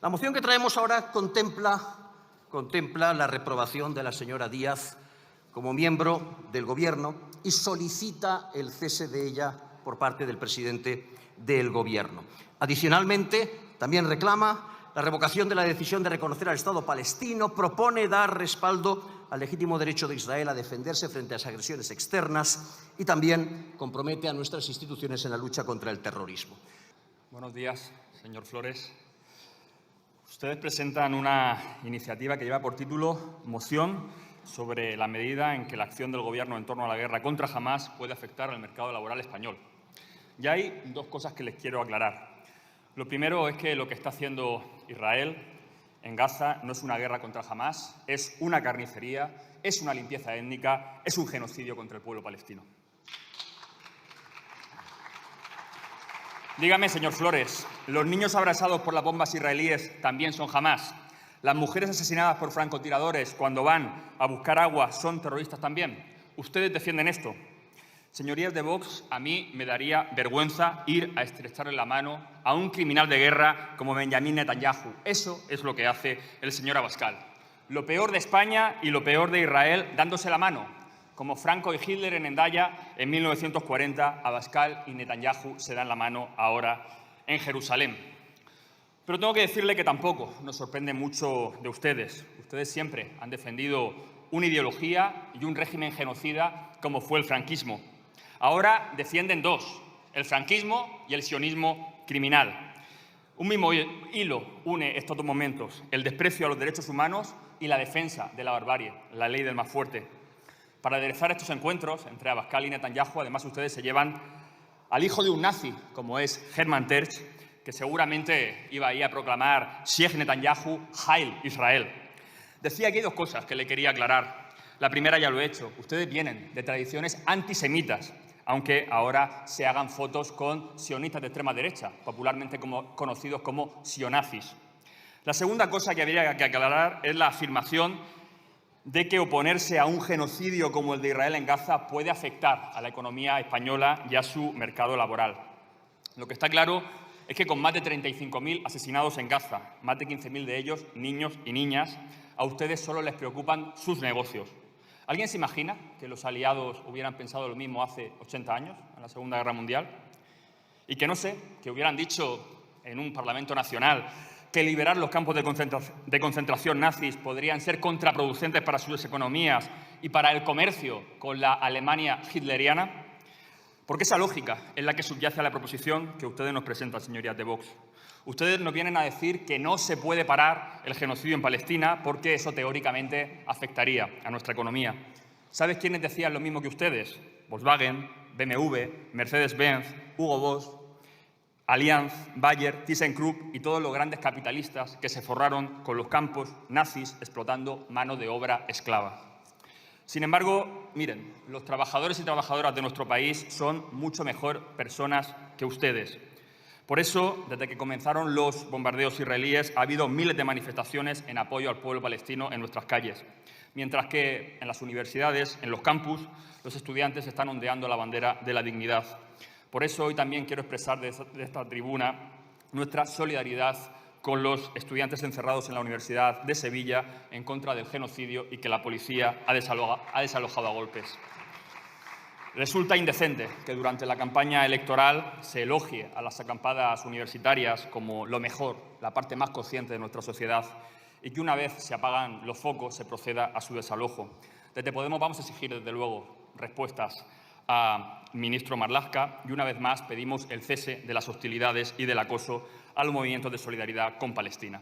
La moción que traemos ahora contempla la reprobación de la señora Díaz como miembro del Gobierno y solicita el cese de ella por parte del presidente del Gobierno. Adicionalmente, también reclama la revocación de la decisión de reconocer al Estado palestino, propone dar respaldo al legítimo derecho de Israel a defenderse frente a las agresiones externas y también compromete a nuestras instituciones en la lucha contra el terrorismo. Buenos días, señor Flores. Ustedes presentan una iniciativa que lleva por título Moción sobre la medida en que la acción del Gobierno en torno a la guerra contra Hamás puede afectar al mercado laboral español. Y hay dos cosas que les quiero aclarar. Lo primero es que lo que está haciendo Israel en Gaza no es una guerra contra Hamás, es una carnicería, es una limpieza étnica, es un genocidio contra el pueblo palestino. Dígame, señor Flores, ¿los niños abrasados por las bombas israelíes también son Hamás? ¿Las mujeres asesinadas por francotiradores cuando van a buscar agua son terroristas también? ¿Ustedes defienden esto? Señorías de Vox, a mí me daría vergüenza ir a estrecharle la mano a un criminal de guerra como Benjamín Netanyahu. Eso es lo que hace el señor Abascal. Lo peor de España y lo peor de Israel dándose la mano. Como Franco y Hitler en Hendaya en 1940, Abascal y Netanyahu se dan la mano ahora en Jerusalén. Pero tengo que decirle que tampoco nos sorprende mucho de ustedes. Ustedes siempre han defendido una ideología y un régimen genocida como fue el franquismo. Ahora defienden dos, el franquismo y el sionismo criminal. Un mismo hilo une estos dos momentos, el desprecio a los derechos humanos y la defensa de la barbarie, la ley del más fuerte. Para aderezar estos encuentros entre Abascal y Netanyahu, además ustedes se llevan al hijo de un nazi, como es Hermann Tertsch, que seguramente iba ahí a proclamar Sheikh Netanyahu, Heil Israel. Decía que hay dos cosas que le quería aclarar. La primera ya lo he hecho. Ustedes vienen de tradiciones antisemitas, aunque ahora se hagan fotos con sionistas de extrema derecha, popularmente conocidos como sionazis. La segunda cosa que habría que aclarar es la afirmación de que oponerse a un genocidio como el de Israel en Gaza puede afectar a la economía española y a su mercado laboral. Lo que está claro es que con más de 35.000 asesinados en Gaza, más de 15.000 de ellos niños y niñas, a ustedes solo les preocupan sus negocios. ¿Alguien se imagina que los aliados hubieran pensado lo mismo hace 80 años, en la Segunda Guerra Mundial? Y que, no sé, que hubieran dicho en un Parlamento Nacional que liberar los campos de concentración nazis podrían ser contraproducentes para sus economías y para el comercio con la Alemania hitleriana. Porque esa lógica es la que subyace a la proposición que ustedes nos presentan, señorías de Vox. Ustedes nos vienen a decir que no se puede parar el genocidio en Palestina porque eso teóricamente afectaría a nuestra economía. ¿Sabes quiénes decían lo mismo que ustedes? Volkswagen, BMW, Mercedes-Benz, Hugo Boss, Allianz, Bayer, ThyssenKrupp y todos los grandes capitalistas que se forraron con los campos nazis explotando mano de obra esclava. Sin embargo, miren, los trabajadores y trabajadoras de nuestro país son mucho mejor personas que ustedes. Por eso, desde que comenzaron los bombardeos israelíes, ha habido miles de manifestaciones en apoyo al pueblo palestino en nuestras calles, mientras que en las universidades, en los campus, los estudiantes están ondeando la bandera de la dignidad. Por eso hoy también quiero expresar de esta tribuna nuestra solidaridad con los estudiantes encerrados en la Universidad de Sevilla en contra del genocidio y que la policía ha desalojado a golpes. Resulta indecente que durante la campaña electoral se elogie a las acampadas universitarias como lo mejor, la parte más consciente de nuestra sociedad, y que una vez se apagan los focos se proceda a su desalojo. Desde Podemos vamos a exigir, desde luego, respuestas al ministro Marlaska y una vez más pedimos el cese de las hostilidades y del acoso al movimiento de solidaridad con Palestina.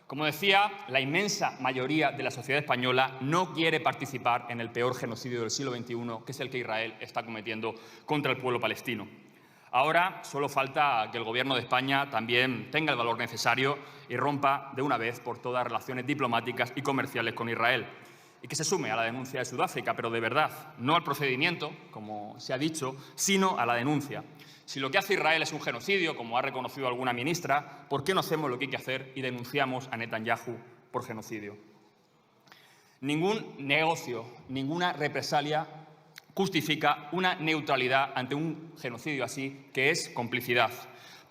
Como decía, la inmensa mayoría de la sociedad española no quiere participar en el peor genocidio del siglo XXI, que es el que Israel está cometiendo contra el pueblo palestino. Ahora solo falta que el Gobierno de España también tenga el valor necesario y rompa de una vez por todas relaciones diplomáticas y comerciales con Israel. Y que se sume a la denuncia de Sudáfrica, pero de verdad, no al procedimiento, como se ha dicho, sino a la denuncia. Si lo que hace Israel es un genocidio, como ha reconocido alguna ministra, ¿por qué no hacemos lo que hay que hacer y denunciamos a Netanyahu por genocidio? Ningún negocio, ninguna represalia justifica una neutralidad ante un genocidio así, que es complicidad.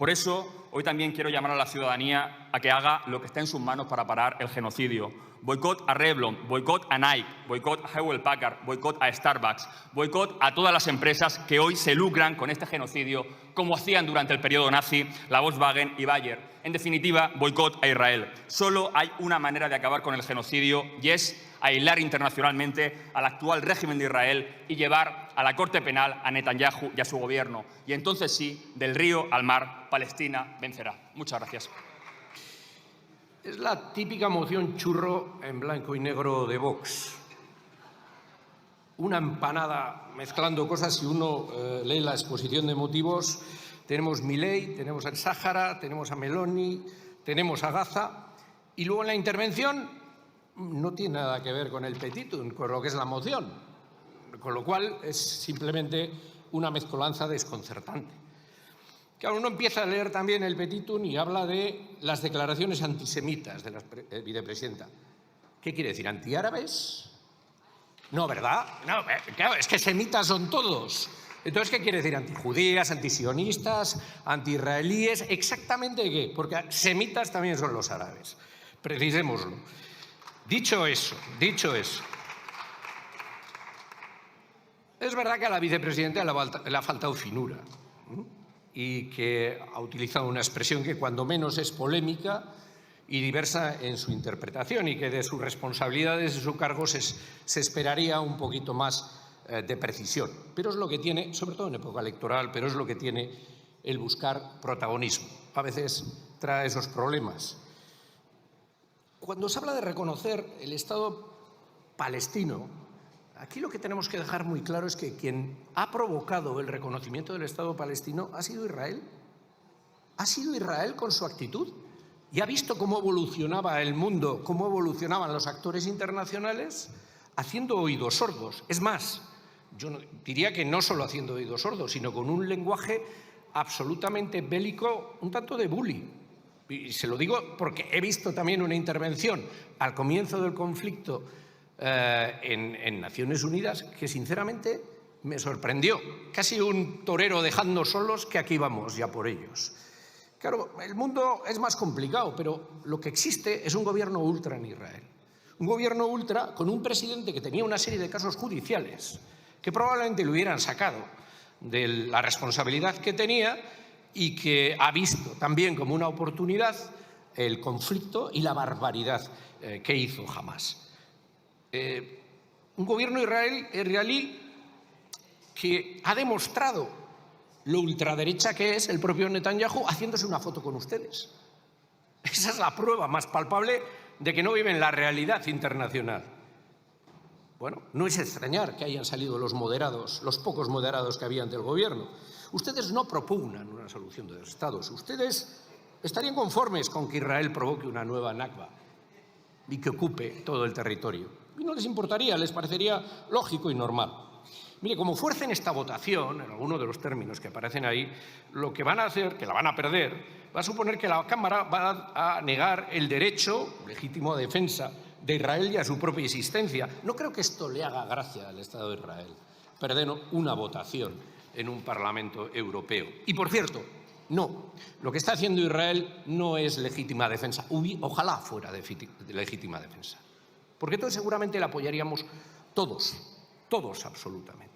Por eso, hoy también quiero llamar a la ciudadanía a que haga lo que esté en sus manos para parar el genocidio. Boicot a Revlon, boicot a Nike, boicot a Hewlett Packard, boicot a Starbucks, boicot a todas las empresas que hoy se lucran con este genocidio, como hacían durante el periodo nazi la Volkswagen y Bayer. En definitiva, boicot a Israel. Solo hay una manera de acabar con el genocidio y es aislar internacionalmente al actual régimen de Israel y llevar a la Corte Penal a Netanyahu y a su gobierno. Y entonces sí, del río al mar, Palestina vencerá. Muchas gracias. Es la típica moción churro en blanco y negro de Vox. Una empanada mezclando cosas. Si uno lee la exposición de motivos, tenemos Milei, tenemos al Sáhara, tenemos a Meloni, tenemos a Gaza, y luego en la intervención no tiene nada que ver con el petitum, con lo que es la moción, con lo cual es simplemente una mezcolanza desconcertante. Claro, uno empieza a leer también el petitum y habla de las declaraciones antisemitas de la vicepresidenta. ¿Qué quiere decir? ¿Antiárabes? No, ¿verdad? No, claro, es que semitas son todos. Entonces, ¿qué quiere decir? ¿Antijudías, antisionistas, antiisraelíes? ¿Exactamente qué? Porque semitas también son los árabes. Precisémoslo. Dicho eso, es verdad que a la vicepresidenta le ha faltado finura, ¿no? Y que ha utilizado una expresión que cuando menos es polémica y diversa en su interpretación, y que de sus responsabilidades, de su cargo, se esperaría un poquito más de precisión. Pero es lo que tiene, sobre todo en época electoral, pero es lo que tiene el buscar protagonismo. A veces trae esos problemas. Cuando se habla de reconocer el Estado palestino, aquí lo que tenemos que dejar muy claro es que quien ha provocado el reconocimiento del Estado palestino ha sido Israel. Ha sido Israel con su actitud. Y ha visto cómo evolucionaba el mundo, cómo evolucionaban los actores internacionales, haciendo oídos sordos. Es más, yo diría que no solo haciendo oídos sordos, sino con un lenguaje absolutamente bélico, un tanto de bully. Y se lo digo porque he visto también una intervención al comienzo del conflicto en Naciones Unidas que sinceramente me sorprendió. Casi un torero dejando solos que aquí vamos ya por ellos. Claro, el mundo es más complicado, pero lo que existe es un gobierno ultra en Israel. Un gobierno ultra con un presidente que tenía una serie de casos judiciales que probablemente lo hubieran sacado de la responsabilidad que tenía y que ha visto también como una oportunidad el conflicto y la barbaridad que hizo Hamás. Un gobierno israelí que ha demostrado lo ultraderecha que es el propio Netanyahu haciéndose una foto con ustedes. Esa es la prueba más palpable de que no viven la realidad internacional. Bueno, no es extrañar que hayan salido los moderados, los pocos moderados que había ante el gobierno. Ustedes no propugnan una solución de los estados. Ustedes estarían conformes con que Israel provoque una nueva Nakba y que ocupe todo el territorio. Y no les importaría, les parecería lógico y normal. Mire, como fuercen esta votación, en alguno de los términos que aparecen ahí, lo que van a hacer, que la van a perder, va a suponer que la Cámara va a negar el derecho legítimo de defensa de Israel y a su propia existencia. No creo que esto le haga gracia al Estado de Israel, perder una votación en un Parlamento europeo. Y, por cierto, no, lo que está haciendo Israel no es legítima defensa. Ojalá fuera de legítima defensa. Porque entonces seguramente la apoyaríamos todos absolutamente.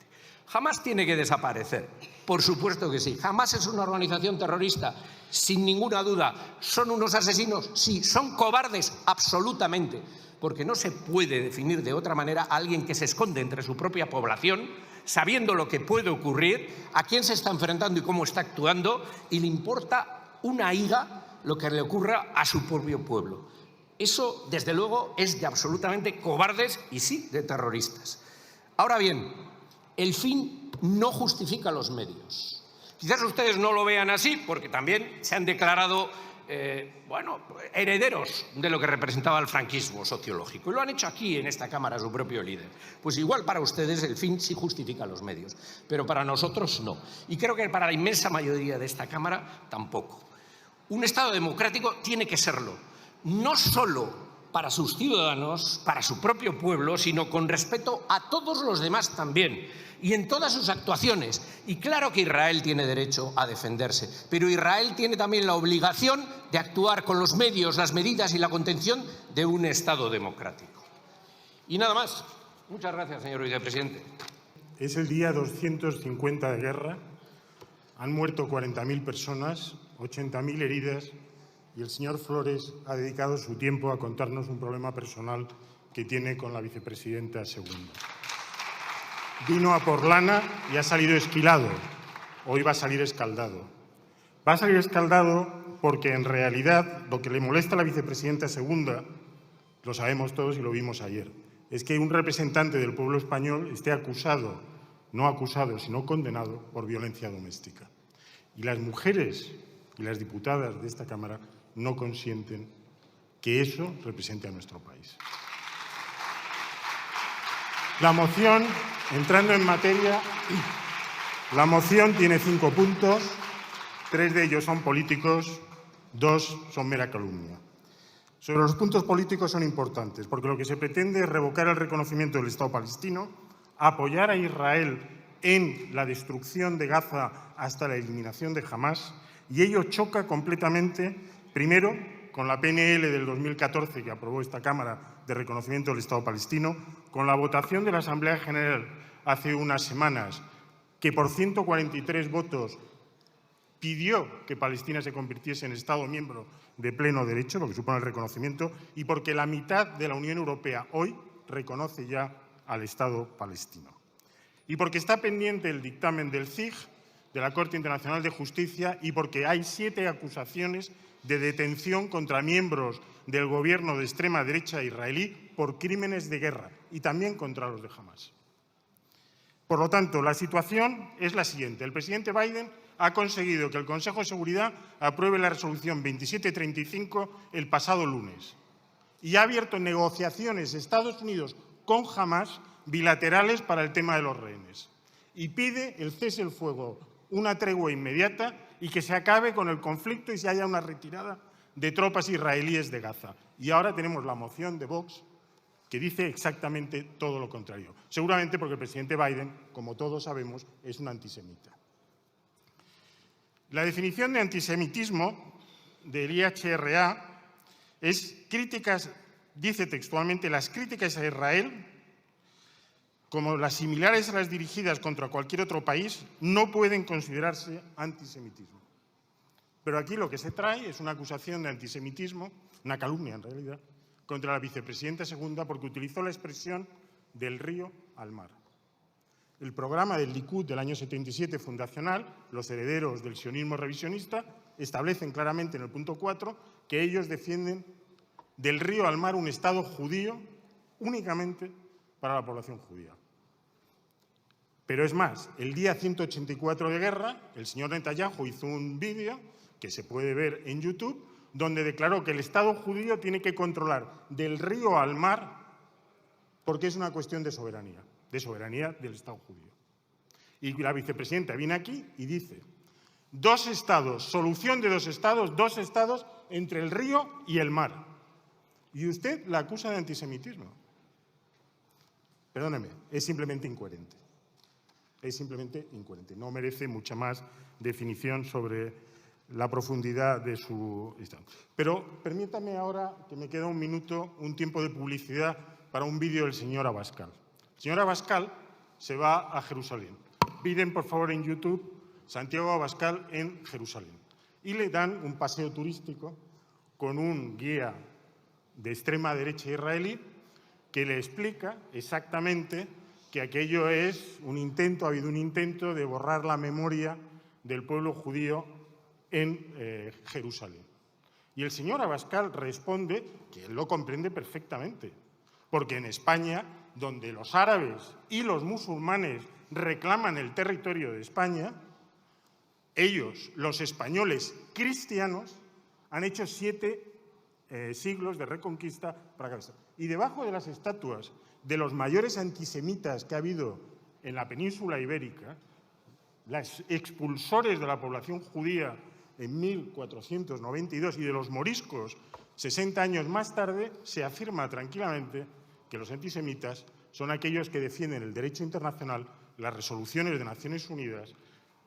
Hamás tiene que desaparecer, por supuesto que sí. Hamás es una organización terrorista, sin ninguna duda. ¿Son unos asesinos? Sí. ¿Son cobardes? Absolutamente. Porque no se puede definir de otra manera a alguien que se esconde entre su propia población, sabiendo lo que puede ocurrir, a quién se está enfrentando y cómo está actuando, y le importa una higa lo que le ocurra a su propio pueblo. Eso, desde luego, es de absolutamente cobardes y sí, de terroristas. Ahora bien, el fin no justifica los medios. Quizás ustedes no lo vean así, porque también se han declarado herederos de lo que representaba el franquismo sociológico. Y lo han hecho aquí, en esta Cámara, su propio líder. Pues igual para ustedes el fin sí justifica los medios, pero para nosotros no. Y creo que para la inmensa mayoría de esta Cámara tampoco. Un Estado democrático tiene que serlo, no solo para sus ciudadanos, para su propio pueblo, sino con respeto a todos los demás también, y en todas sus actuaciones. Y claro que Israel tiene derecho a defenderse, pero Israel tiene también la obligación de actuar con los medios, las medidas y la contención de un Estado democrático. Y nada más. Muchas gracias, señor vicepresidente. Es el día 250 de guerra. Han muerto 40.000 personas, 80.000 heridas, y el señor Flores ha dedicado su tiempo a contarnos un problema personal que tiene con la vicepresidenta segunda. Vino a por lana y ha salido esquilado. Hoy va a salir escaldado. Va a salir escaldado porque, en realidad, lo que le molesta a la vicepresidenta segunda, lo sabemos todos y lo vimos ayer, es que un representante del pueblo español esté acusado, no acusado, sino condenado por violencia doméstica. Y las mujeres y las diputadas de esta Cámara no consienten que eso represente a nuestro país. La moción, entrando en materia, la moción tiene 5 puntos, 3 de ellos son políticos, 2 son mera calumnia. Sobre los puntos políticos son importantes, porque lo que se pretende es revocar el reconocimiento del Estado palestino, apoyar a Israel en la destrucción de Gaza hasta la eliminación de Hamás, y ello choca completamente, primero, con la PNL del 2014 que aprobó esta Cámara de reconocimiento del Estado palestino, con la votación de la Asamblea General hace unas semanas, que por 143 votos pidió que Palestina se convirtiese en Estado miembro de pleno derecho, lo que supone el reconocimiento, y porque la mitad de la Unión Europea hoy reconoce ya al Estado palestino. Y porque está pendiente el dictamen del CIG, de la Corte Internacional de Justicia, y porque hay 7 acusaciones de detención contra miembros del gobierno de extrema derecha israelí por crímenes de guerra y también contra los de Hamás. Por lo tanto, la situación es la siguiente. El presidente Biden ha conseguido que el Consejo de Seguridad apruebe la resolución 2735 el pasado lunes y ha abierto negociaciones Estados Unidos con Hamás bilaterales para el tema de los rehenes y pide el cese el fuego, una tregua inmediata y que se acabe con el conflicto y se haya una retirada de tropas israelíes de Gaza. Y ahora tenemos la moción de Vox que dice exactamente todo lo contrario. Seguramente porque el presidente Biden, como todos sabemos, es un antisemita. La definición de antisemitismo del IHRA es críticas, dice textualmente, las críticas a Israel, como las similares a las dirigidas contra cualquier otro país, no pueden considerarse antisemitismo. Pero aquí lo que se trae es una acusación de antisemitismo, una calumnia en realidad, contra la vicepresidenta segunda porque utilizó la expresión del río al mar. El programa del Likud del año 77 fundacional, los herederos del sionismo revisionista, establecen claramente en el punto 4 que ellos defienden del río al mar un Estado judío únicamente para la población judía. Pero es más, el día 184 de guerra, el señor Netanyahu hizo un vídeo que se puede ver en YouTube, donde declaró que el Estado judío tiene que controlar del río al mar porque es una cuestión de soberanía del Estado judío. Y la vicepresidenta viene aquí y dice, 2 estados, solución de 2 estados, 2 estados entre el río y el mar. Y usted la acusa de antisemitismo. Perdóneme, es simplemente incoherente. Es simplemente incoherente. No merece mucha más definición sobre la profundidad de su... Pero permítame ahora, que me queda un minuto, un tiempo de publicidad para un vídeo del señor Abascal. El señor Abascal se va a Jerusalén. Piden, por favor, en YouTube, Santiago Abascal en Jerusalén. Y le dan un paseo turístico con un guía de extrema derecha israelí que le explica exactamente que aquello es un intento, ha habido un intento de borrar la memoria del pueblo judío en Jerusalén. Y el señor Abascal responde que él lo comprende perfectamente, porque en España, donde los árabes y los musulmanes reclaman el territorio de España, ellos, los españoles cristianos, han hecho 7 siglos de reconquista para Gaza. Y debajo de las estatuas de los mayores antisemitas que ha habido en la península ibérica, los expulsores de la población judía en 1492 y de los moriscos 60 años más tarde se afirma tranquilamente que los antisemitas son aquellos que defienden el derecho internacional, las resoluciones de Naciones Unidas,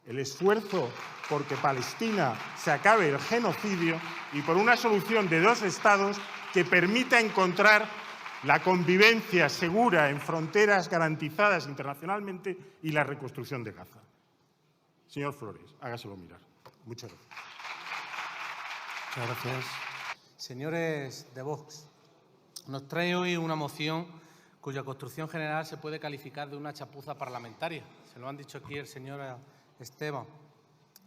el esfuerzo por que Palestina se acabe el genocidio y por una solución de 2 estados que permita encontrar la convivencia segura en fronteras garantizadas internacionalmente y la reconstrucción de Gaza. Señor Flores, hágaselo mirar. Muchas gracias. Muchas gracias. Señores de Vox, nos trae hoy una moción cuya construcción general se puede calificar de una chapuza parlamentaria. Se lo han dicho aquí el señor Esteban.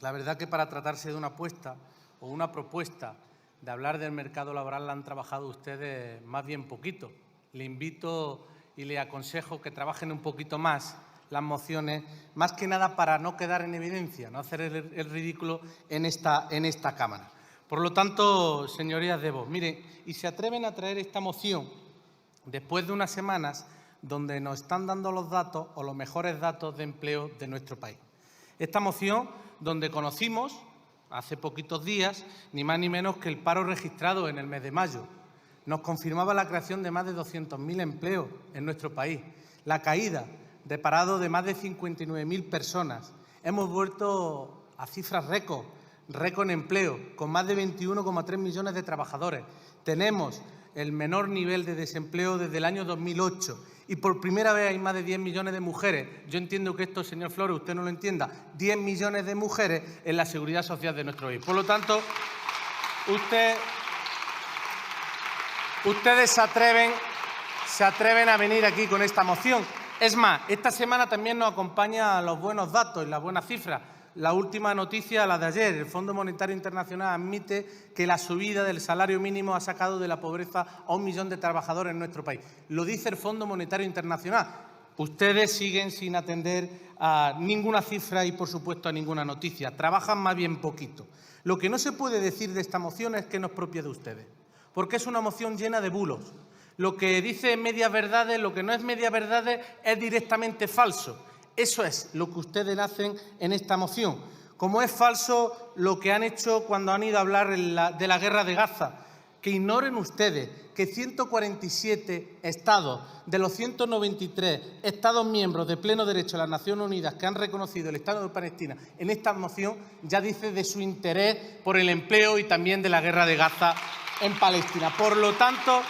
La verdad que para tratarse de una apuesta o una propuesta de hablar del mercado laboral la han trabajado ustedes más bien poquito. Le invito y le aconsejo que trabajen un poquito más las mociones, más que nada para no quedar en evidencia, no hacer el ridículo en esta Cámara. Por lo tanto, señorías de Vox, miren, y se atreven a traer esta moción después de unas semanas donde nos están dando los datos o los mejores datos de empleo de nuestro país. Esta moción donde conocimos hace poquitos días ni más ni menos que el paro registrado en el mes de mayo. Nos confirmaba la creación de más de 200.000 empleos en nuestro país, la caída de parado de más de 59.000 personas. Hemos vuelto a cifras récord en empleo, con más de 21,3 millones de trabajadores. Tenemos el menor nivel de desempleo desde el año 2008 y por primera vez hay más de 10 millones de mujeres. Yo entiendo que esto, señor Flores, usted no lo entienda. 10 millones de mujeres en la seguridad social de nuestro país. Por lo tanto, ustedes se atreven a venir aquí con esta moción. Es más, esta semana también nos acompañan los buenos datos y las buenas cifras. La última noticia, la de ayer, el Fondo Monetario Internacional admite que la subida del salario mínimo ha sacado de la pobreza a 1 millón de trabajadores en nuestro país. Lo dice el Fondo Monetario Internacional. Ustedes siguen sin atender a ninguna cifra y, por supuesto, a ninguna noticia. Trabajan más bien poquito. Lo que no se puede decir de esta moción es que no es propia de ustedes, porque es una moción llena de bulos. Lo que dice medias verdades, lo que no es medias verdades, es directamente falso. Eso es lo que ustedes hacen en esta moción. Como es falso lo que han hecho cuando han ido a hablar de la guerra de Gaza. Que ignoren ustedes que 147 estados de los 193 estados miembros de pleno derecho de las Naciones Unidas que han reconocido el Estado de Palestina en esta moción ya dice de su interés por el empleo y también de la guerra de Gaza en Palestina. Por lo tanto,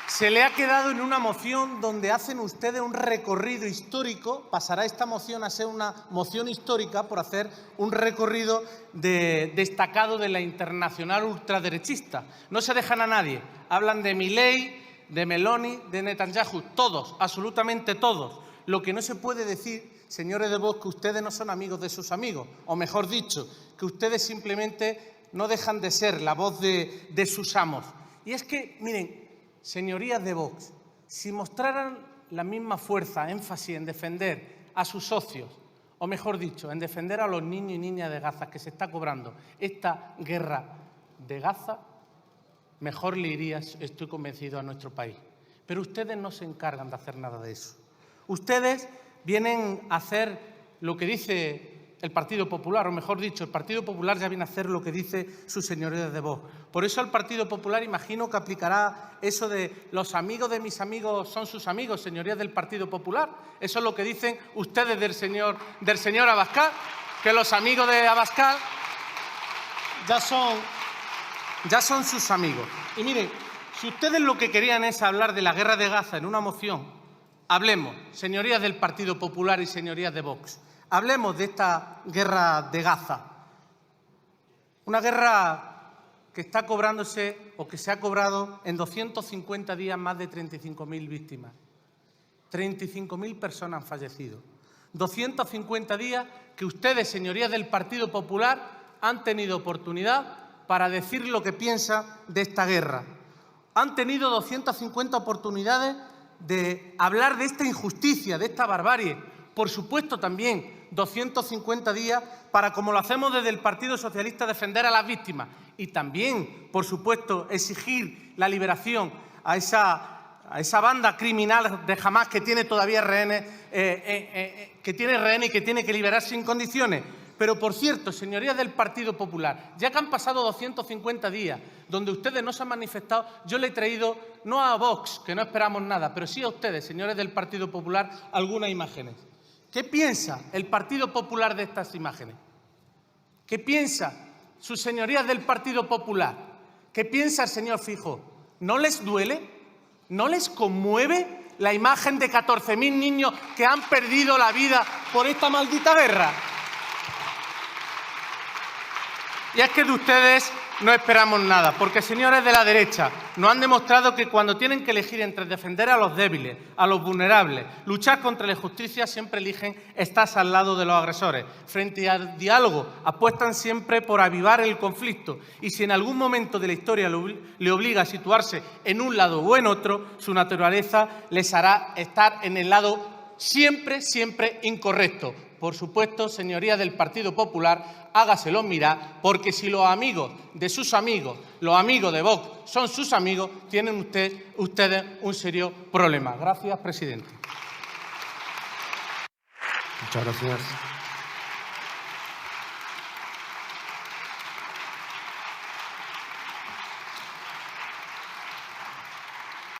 se le ha quedado en una moción donde hacen ustedes un recorrido histórico. Pasará esta moción a ser una moción histórica por hacer un recorrido destacado de la internacional ultraderechista. No se dejan a nadie. Hablan de Milei, de Meloni, de Netanyahu. Todos, absolutamente todos. Lo que no se puede decir, señores de Vox, que ustedes no son amigos de sus amigos. O mejor dicho, que ustedes simplemente no dejan de ser la voz de sus amos. Y es que, miren, señorías de Vox, si mostraran la misma fuerza, énfasis en defender a sus socios, o mejor dicho, en defender a los niños y niñas de Gaza que se está cobrando esta guerra de Gaza, mejor le iría, estoy convencido, a nuestro país. Pero ustedes no se encargan de hacer nada de eso. Ustedes vienen a hacer lo que dice el Partido Popular, o mejor dicho, el Partido Popular ya viene a hacer lo que dice sus señorías de Vox. Por eso el Partido Popular imagino que aplicará eso de los amigos de mis amigos son sus amigos, señorías del Partido Popular. Eso es lo que dicen ustedes del señor Abascal, que los amigos de Abascal ya son sus amigos. Y miren, si ustedes lo que querían es hablar de la guerra de Gaza en una moción, hablemos, señorías del Partido Popular y señorías de Vox. Hablemos de esta guerra de Gaza, una guerra que está cobrándose o que se ha cobrado en 250 días más de 35.000 víctimas. 35.000 personas han fallecido. 250 días que ustedes, señorías del Partido Popular, han tenido oportunidad para decir lo que piensan de esta guerra. Han tenido 250 oportunidades de hablar de esta injusticia, de esta barbarie. Por supuesto, también 250 días para, como lo hacemos desde el Partido Socialista, defender a las víctimas y también, por supuesto, exigir la liberación a esa banda criminal de Hamás que tiene todavía rehenes, y que tiene que liberar sin condiciones. Pero, por cierto, señorías del Partido Popular, ya que han pasado 250 días donde ustedes no se han manifestado, yo le he traído, no a Vox, que no esperamos nada, pero sí a ustedes, señores del Partido Popular, algunas imágenes. ¿Qué piensa el Partido Popular de estas imágenes? ¿Qué piensa sus señorías del Partido Popular? ¿Qué piensa el señor Feijóo? ¿No les duele? ¿No les conmueve la imagen de 14.000 niños que han perdido la vida por esta maldita guerra? Y es que de ustedes no esperamos nada, porque, señores de la derecha, nos han demostrado que cuando tienen que elegir entre defender a los débiles, a los vulnerables, luchar contra la injusticia, siempre eligen estar al lado de los agresores. Frente al diálogo, apuestan siempre por avivar el conflicto. Y si en algún momento de la historia le obliga a situarse en un lado o en otro, su naturaleza les hará estar en el lado siempre, siempre incorrecto. Por supuesto, señorías del Partido Popular, hágaselo mirar, porque si los amigos de sus amigos, los amigos de Vox, son sus amigos, tienen ustedes un serio problema. Gracias, presidente. Muchas gracias.